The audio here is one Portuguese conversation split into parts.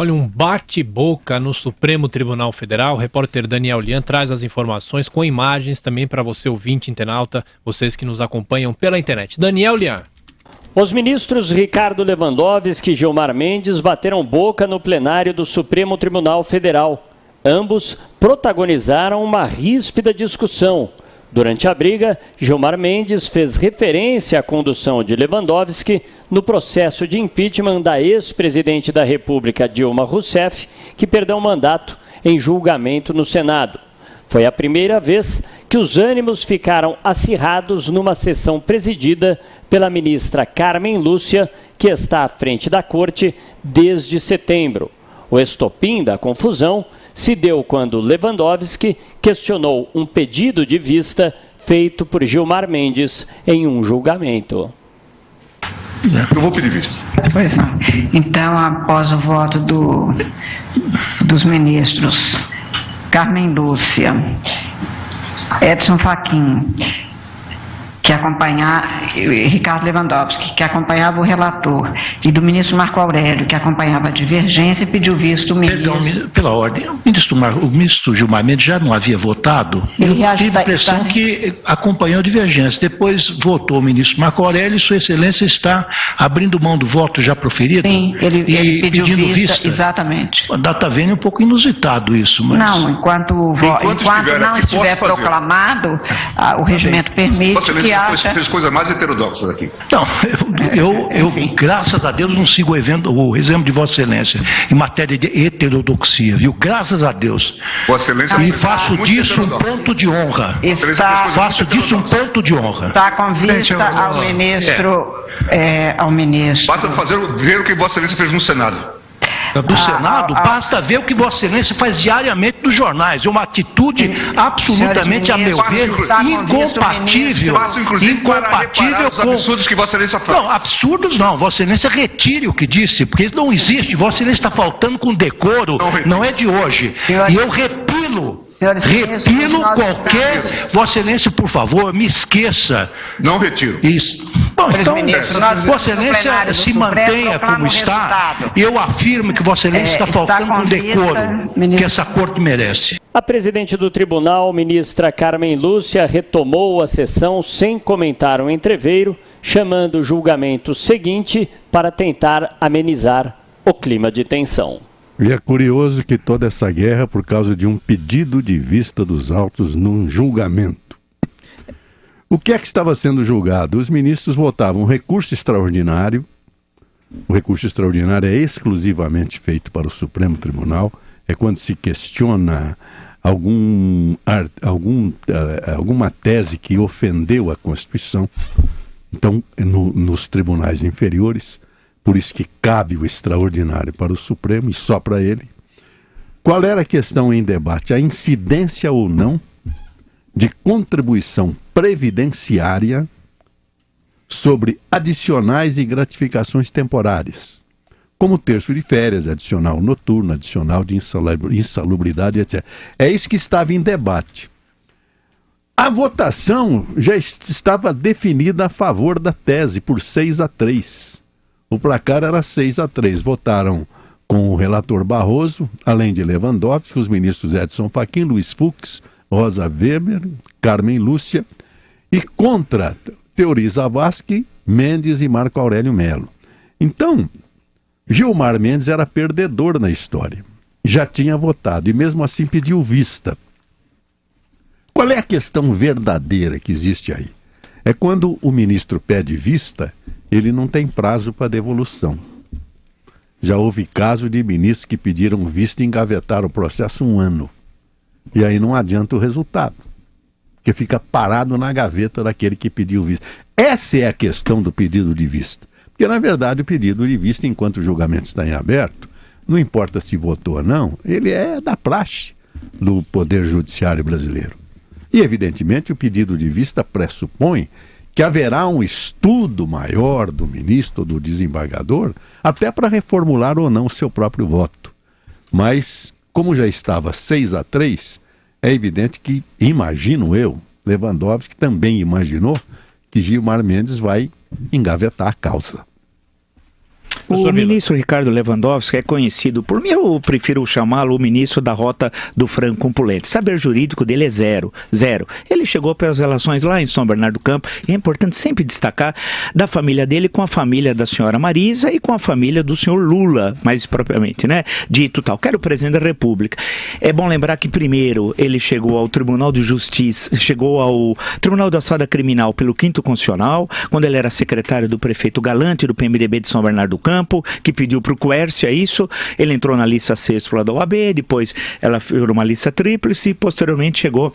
Olha, um bate-boca no Supremo Tribunal Federal. O repórter Daniel Lian traz as informações com imagens também para você, ouvinte, internauta, vocês que nos acompanham pela internet. Daniel Lian. Os ministros Ricardo Lewandowski e Gilmar Mendes bateram boca no plenário do Supremo Tribunal Federal. Ambos protagonizaram uma ríspida discussão. Durante a briga, Gilmar Mendes fez referência à condução de Lewandowski no processo de impeachment da ex-presidente da República, Dilma Rousseff, que perdeu o mandato em julgamento no Senado. Foi a primeira vez que os ânimos ficaram acirrados numa sessão presidida pela ministra Carmen Lúcia, que está à frente da corte desde setembro. O estopim da confusão se deu quando Lewandowski questionou um pedido de vista feito por Gilmar Mendes em um julgamento. Eu vou pedir vista. Pois não. Então, após o voto dos ministros Carmen Lúcia, Edson Fachin, Ricardo Lewandowski, que acompanhava o relator, e do ministro Marco Aurélio, que acompanhava a divergência, pediu visto o ministro. Perdão, pela ordem, o ministro Gilmar Mendes já não havia votado? Ele Eu tive a impressão que acompanhou a divergência. Depois votou o ministro Marco Aurélio e Sua Excelência está abrindo mão do voto já proferido? Sim, ele pediu pedindo vista. Exatamente. A data vem um pouco inusitado isso, mas... Não, enquanto não estiver proclamado, o regimento permite que haja... fez coisas mais heterodoxas aqui. Não, eu graças a Deus, não sigo o exemplo de Vossa Excelência em matéria de heterodoxia, viu? Graças a Deus. Vossa Excelência E faço disso um ponto de honra. Faço disso um ponto de honra. Está com vista ao ministro... ao ministro... Basta ver o que Vossa Excelência fez no Senado. Do Senado, basta ver o que Vossa Excelência faz diariamente nos jornais. É uma atitude absolutamente, a meu ver, incompatível. Incompatível com os absurdos que Vossa Excelência faz. Não, absurdos não. Vossa Excelência retire o que disse, porque isso não existe. Vossa Excelência está faltando com decoro, não é de hoje. E eu repilo qualquer... Vossa Excelência, por favor, me esqueça. Não retiro. Isso. Bom, então, Vossa Excelência se mantenha como está. Eu afirmo que Vossa Excelência está faltando com decoro que essa corte merece. A presidente do tribunal, ministra Carmen Lúcia, retomou a sessão sem comentar o entreveiro, chamando o julgamento seguinte para tentar amenizar o clima de tensão. E é curioso que toda essa guerra por causa de um pedido de vista dos autos num julgamento. O que é que estava sendo julgado? Os ministros votavam um recurso extraordinário. O recurso extraordinário é exclusivamente feito para o Supremo Tribunal. É quando se questiona alguma tese que ofendeu a Constituição. Então, nos tribunais inferiores, por isso que cabe o extraordinário para o Supremo e só para ele. Qual era a questão em debate? A incidência ou não de contribuição previdenciária sobre adicionais e gratificações temporárias, como terço de férias, adicional noturno, adicional de insalubridade, etc. É isso que estava em debate. A votação já estava definida a favor da tese por 6-3. O placar era 6-3. Votaram com o relator Barroso, além de Lewandowski, os ministros Edson Fachin, Luiz Fux, Rosa Weber, Carmen Lúcia, e contra Teori Zavascki, Mendes e Marco Aurélio Melo. Então, Gilmar Mendes era perdedor na história. Já tinha votado e mesmo assim pediu vista. Qual é a questão verdadeira que existe aí? É quando o ministro pede vista, ele não tem prazo para devolução. Já houve caso de ministros que pediram vista e engavetaram o processo 1 ano. E aí não adianta o resultado, porque fica parado na gaveta daquele que pediu vista. Essa é a questão do pedido de vista. Porque, na verdade, o pedido de vista, enquanto o julgamento está em aberto, não importa se votou ou não, ele é da praxe do Poder Judiciário brasileiro. E, evidentemente, o pedido de vista pressupõe que haverá um estudo maior do ministro ou do desembargador, até para reformular ou não o seu próprio voto. Mas, como já estava 6-3, é evidente que, imagino eu, Lewandowski também imaginou que Gilmar Mendes vai engavetar a causa. O ministro Ricardo Lewandowski é conhecido, por mim eu prefiro chamá-lo o ministro da rota do frango com polenta. Saber jurídico dele é zero. Ele chegou pelas relações lá em São Bernardo do Campo, e é importante sempre destacar da família dele com a família da senhora Marisa e com a família do senhor Lula, mais propriamente, né? Dito tal, que era o presidente da República. É bom lembrar que primeiro ele chegou ao Tribunal de Justiça, chegou ao Tribunal da Alçada Criminal pelo 5º Constitucional, quando ele era secretário do prefeito Galante, do PMDB de São Bernardo do Campo, que pediu para o Quércia isso. Ele entrou na lista sexta da OAB, depois ela virou uma lista tríplice e posteriormente chegou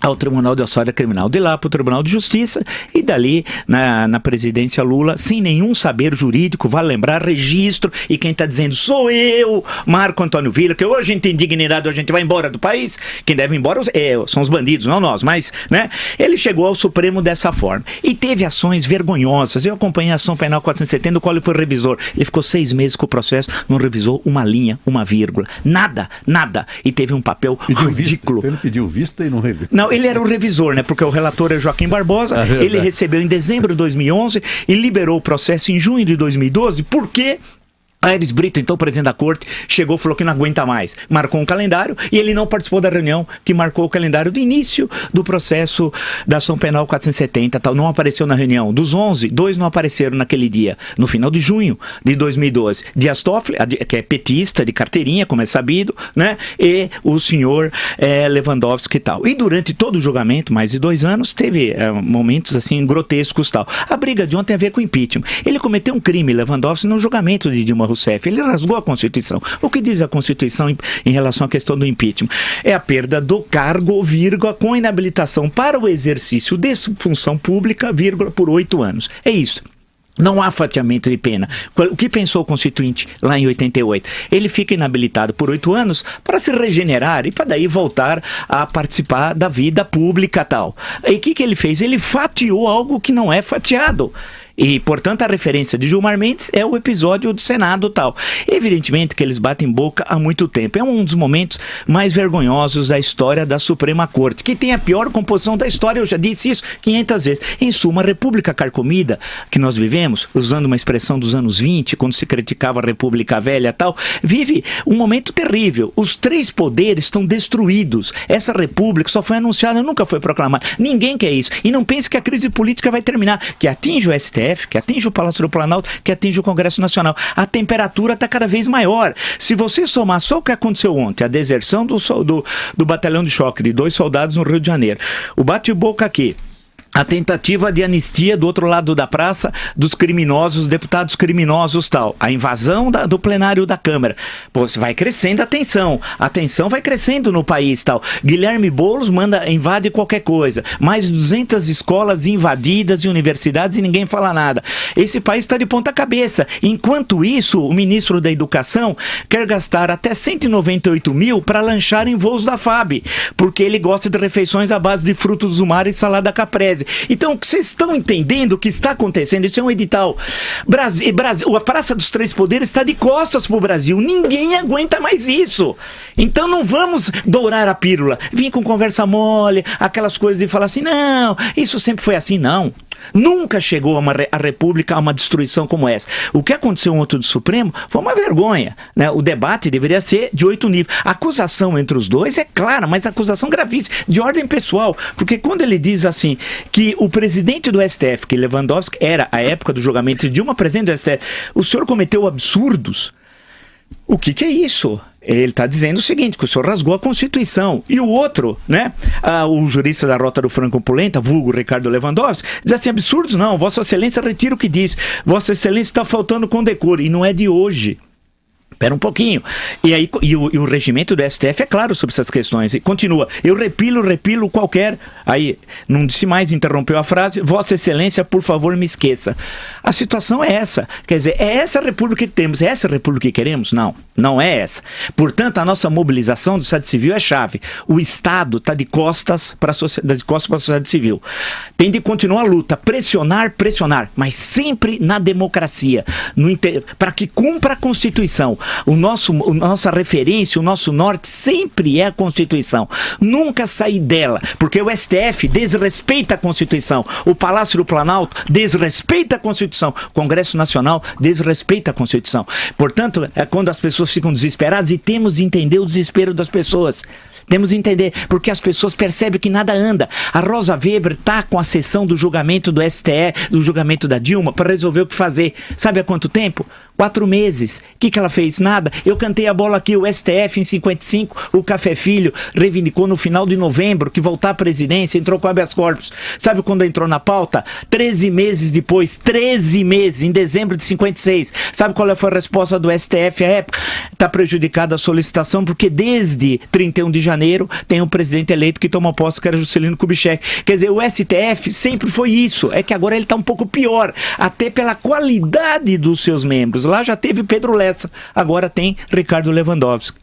ao Tribunal de Alçada Criminal, de lá para o Tribunal de Justiça e dali na presidência Lula, sem nenhum saber jurídico, vale lembrar, registro, e quem está dizendo sou eu, Marco Antônio Villa, que hoje a gente tem dignidade, hoje a gente vai embora do país, quem deve ir embora são os bandidos, não nós, mas, né, ele chegou ao Supremo dessa forma, e teve ações vergonhosas. Eu acompanhei a ação penal 470, do qual ele foi revisor, ele ficou 6 meses com o processo, não revisou uma linha, uma vírgula, nada, e teve um papel ridículo. Ele pediu vista e não revisou. Não, ele era o revisor, né? Porque o relator é Joaquim Barbosa. Ele recebeu em dezembro de 2011 e liberou o processo em junho de 2012. Por quê? Aires Brito, então presidente da corte, chegou e falou que não aguenta mais. Marcou um calendário e ele não participou da reunião que marcou o calendário do início do processo da ação penal 470. Tal. Não apareceu na reunião. Dos 11, 2 não apareceram naquele dia. No final de junho de 2012. Dias Toffoli, que é petista, de carteirinha, como é sabido, né? E o senhor Lewandowski e tal. E durante todo o julgamento, mais de 2 anos, teve momentos assim grotescos e tal. A briga de ontem tem a ver com impeachment. Ele cometeu um crime, Lewandowski, no julgamento de Dilma Rousseff. Ele rasgou a Constituição. O que diz a Constituição em relação à questão do impeachment? É a perda do cargo, vírgula, com inabilitação para o exercício de função pública, vírgula, por 8 anos. É isso. Não há fatiamento de pena. O que pensou o Constituinte lá em 88? Ele fica inabilitado por 8 anos para se regenerar e para daí voltar a participar da vida pública tal. E o que ele fez? Ele fatiou algo que não é fatiado. E, portanto, a referência de Gilmar Mendes é o episódio do Senado tal. Evidentemente que eles batem boca há muito tempo. É um dos momentos mais vergonhosos da história da Suprema Corte, que tem a pior composição da história. Eu já disse isso 500 vezes. Em suma, a República Carcomida que nós vivemos, usando uma expressão dos anos 20, quando se criticava a República Velha tal, vive um momento terrível. Os 3 poderes estão destruídos. Essa República só foi anunciada, nunca foi proclamada. Ninguém quer isso. E não pense que a crise política vai terminar, que atinge o STF, que atinge o Palácio do Planalto, que atinge o Congresso Nacional. A temperatura está cada vez maior. Se você somar só o que aconteceu ontem, a deserção do batalhão de choque de 2 soldados no Rio de Janeiro, o bate-boca aqui, a tentativa de anistia do outro lado da praça dos criminosos, deputados criminosos tal, a invasão do plenário da Câmara, pô, vai crescendo a tensão vai crescendo no país tal. Guilherme Boulos invade qualquer coisa, mais de 200 escolas invadidas e universidades e ninguém fala nada. Esse país está de ponta cabeça. Enquanto isso, o ministro da Educação quer gastar até 198 mil para lanchar em voos da FAB, porque ele gosta de refeições à base de frutos do mar e salada caprese. Então, vocês estão entendendo o que está acontecendo? Isso é um edital. A Praça dos 3 Poderes está de costas para o Brasil. Ninguém aguenta mais isso. Então, não vamos dourar a pílula. Vim com conversa mole, aquelas coisas de falar assim, não, isso sempre foi assim, não. Nunca chegou a República a uma destruição como essa. O que aconteceu ontem do Supremo foi uma vergonha, né? O debate deveria ser de 8 níveis. A acusação entre os dois é clara, mas a acusação gravíssima, de ordem pessoal. Porque quando ele diz assim, que o presidente do STF, que Lewandowski era, à época do julgamento de Dilma, presidente do STF, o senhor cometeu absurdos. O que é isso? Ele está dizendo o seguinte, que o senhor rasgou a Constituição. E o outro, né, o jurista da Rota do Franco Polenta, vulgo Ricardo Lewandowski, diz assim, absurdos não, Vossa Excelência retira o que diz. Vossa Excelência está faltando com decoro. E não é de hoje. Espera um pouquinho. E aí o regimento do STF é claro sobre essas questões. E continua. Eu repilo qualquer... Aí, não disse mais, interrompeu a frase. Vossa Excelência, por favor, me esqueça. A situação é essa. Quer dizer, é essa a república que temos? É essa a república que queremos? Não, não é essa. Portanto, a nossa mobilização do sociedade civil é chave. O Estado está de costas para a sociedade civil. Tem de continuar a luta. Pressionar, mas sempre na democracia. Para que cumpra a Constituição. nossa referência, o nosso norte sempre é a Constituição. Nunca sair dela, porque o STF desrespeita a Constituição, o Palácio do Planalto desrespeita a Constituição, o Congresso Nacional desrespeita a Constituição. Portanto, é quando as pessoas ficam desesperadas, e temos de entender o desespero das pessoas. Temos de entender, porque as pessoas percebem que nada anda. A Rosa Weber está com a sessão do julgamento do STF, do julgamento da Dilma, para resolver o que fazer. Sabe há quanto tempo? 4 meses. O que ela fez? Nada. Eu cantei a bola aqui, o STF em 55, o Café Filho reivindicou no final de novembro que voltar à presidência, entrou com habeas corpus. Sabe quando entrou na pauta? 13 meses depois, 13 meses, em dezembro de 56. Sabe qual foi a resposta do STF à época? Está prejudicada a solicitação, porque desde 31 de janeiro tem um presidente eleito que toma posse, que era Juscelino Kubitschek. Quer dizer, o STF sempre foi isso. É que agora ele está um pouco pior, até pela qualidade dos seus membros. Lá já teve Pedro Lessa, agora tem Ricardo Lewandowski.